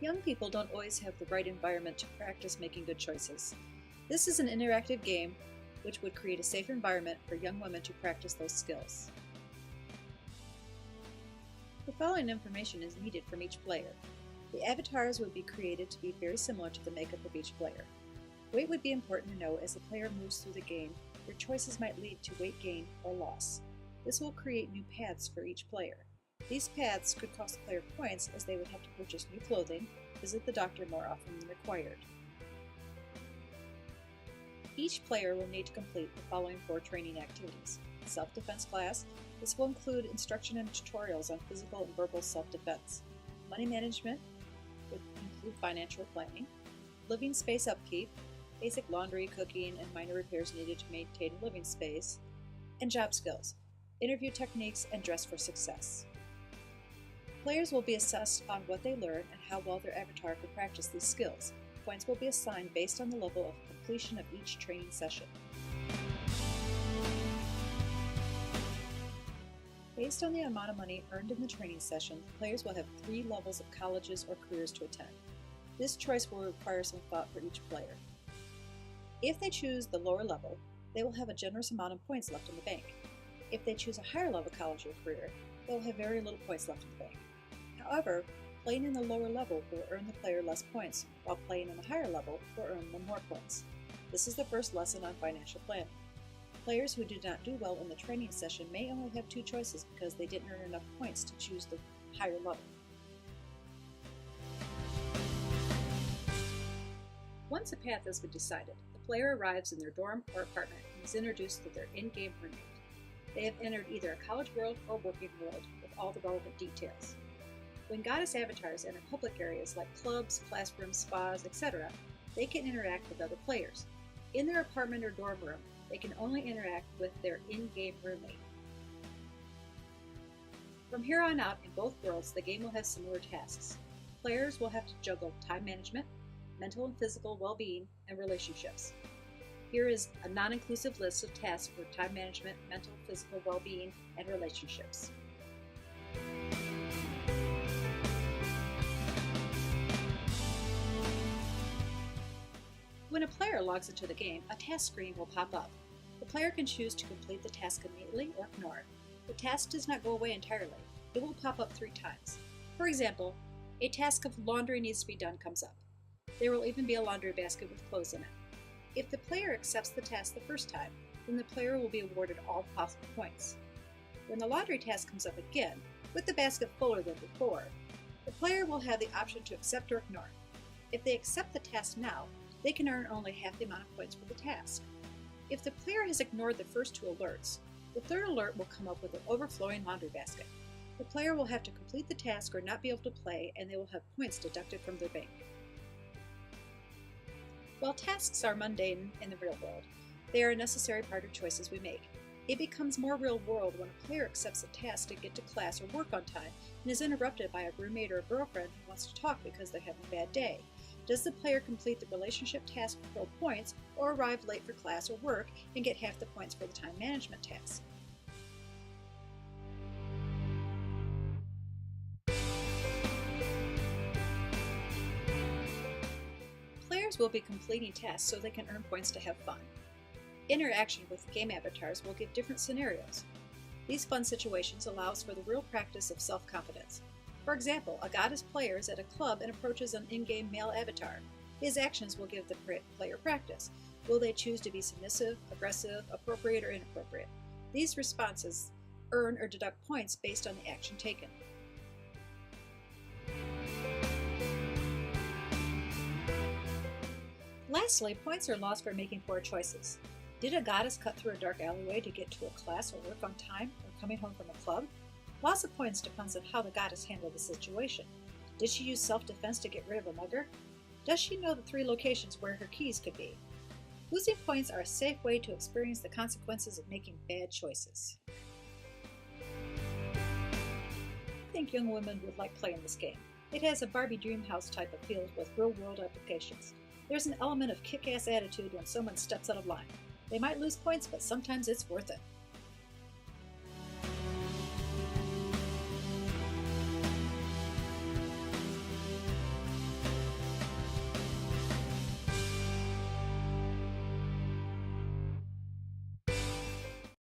Young people don't always have the right environment to practice making good choices. This is an interactive game which would create a safe environment for young women to practice those skills. The following information is needed from each player. The avatars would be created to be very similar to the makeup of each player. Weight would be important to know as the player moves through the game. Your choices might lead to weight gain or loss. This will create new paths for each player. These paths could cost the player points as they would have to purchase new clothing, visit the doctor more often than required. Each player will need to complete the following 4 training activities. Self-defense class. This will include instruction and tutorials on physical and verbal self-defense. Money management would include financial planning. Living space upkeep, basic laundry, cooking, and minor repairs needed to maintain a living space. And job skills, interview techniques, and dress for success. Players will be assessed on what they learn and how well their avatar can practice these skills. Points will be assigned based on the level of completion of each training session. Based on the amount of money earned in the training session, players will have 3 levels of colleges or careers to attend. This choice will require some thought for each player. If they choose the lower level, they will have a generous amount of points left in the bank. If they choose a higher level college or career, they will have very little points left in the bank. However, playing in the lower level will earn the player less points, while playing in the higher level will earn them more points. This is the first lesson on financial planning. Players who did not do well in the training session may only have 2 choices because they didn't earn enough points to choose the higher level. Once a path has been decided, the player arrives in their dorm or apartment and is introduced to their in-game roommate. They have entered either a college world or working world with all the relevant details. When goddess avatars enter public areas like clubs, classrooms, spas, etc., they can interact with other players. In their apartment or dorm room, they can only interact with their in-game roommate. From here on out, in both worlds, the game will have similar tasks. Players will have to juggle time management, mental and physical well-being, and relationships. Here is a non-inclusive list of tasks for time management, mental and physical well-being, and relationships. When a player logs into the game, a task screen will pop up. The player can choose to complete the task immediately or ignore it. The task does not go away entirely. It will pop up 3 times. For example, a task of laundry needs to be done comes up. There will even be a laundry basket with clothes in it. If the player accepts the task the first time, then the player will be awarded all possible points. When the laundry task comes up again, with the basket fuller than before, the player will have the option to accept or ignore. If they accept the task now, they can earn only half the amount of points for the task. If the player has ignored the first 2 alerts, the third alert will come up with an overflowing laundry basket. The player will have to complete the task or not be able to play, and they will have points deducted from their bank. While tasks are mundane in the real world, they are a necessary part of choices we make. It becomes more real world when a player accepts a task to get to class or work on time and is interrupted by a roommate or a girlfriend who wants to talk because they're having a bad day. Does the player complete the relationship task for points, or arrive late for class or work and get half the points for the time management task? Players will be completing tasks so they can earn points to have fun. Interaction with game avatars will give different scenarios. These fun situations allows for the real practice of self-confidence. For example, a goddess player is at a club and approaches an in-game male avatar. His actions will give the player practice. Will they choose to be submissive, aggressive, appropriate, or inappropriate? These responses earn or deduct points based on the action taken. Lastly, points are lost for making poor choices. Did a goddess cut through a dark alleyway to get to a class or work on time, or coming home from a club? Loss of points depends on how the goddess handled the situation. Did she use self-defense to get rid of a mugger? Does she know the 3 locations where her keys could be? Losing points are a safe way to experience the consequences of making bad choices. I think young women would like playing this game. It has a Barbie Dreamhouse type of feel with real-world applications. There's an element of kick-ass attitude when someone steps out of line. They might lose points, but sometimes it's worth it.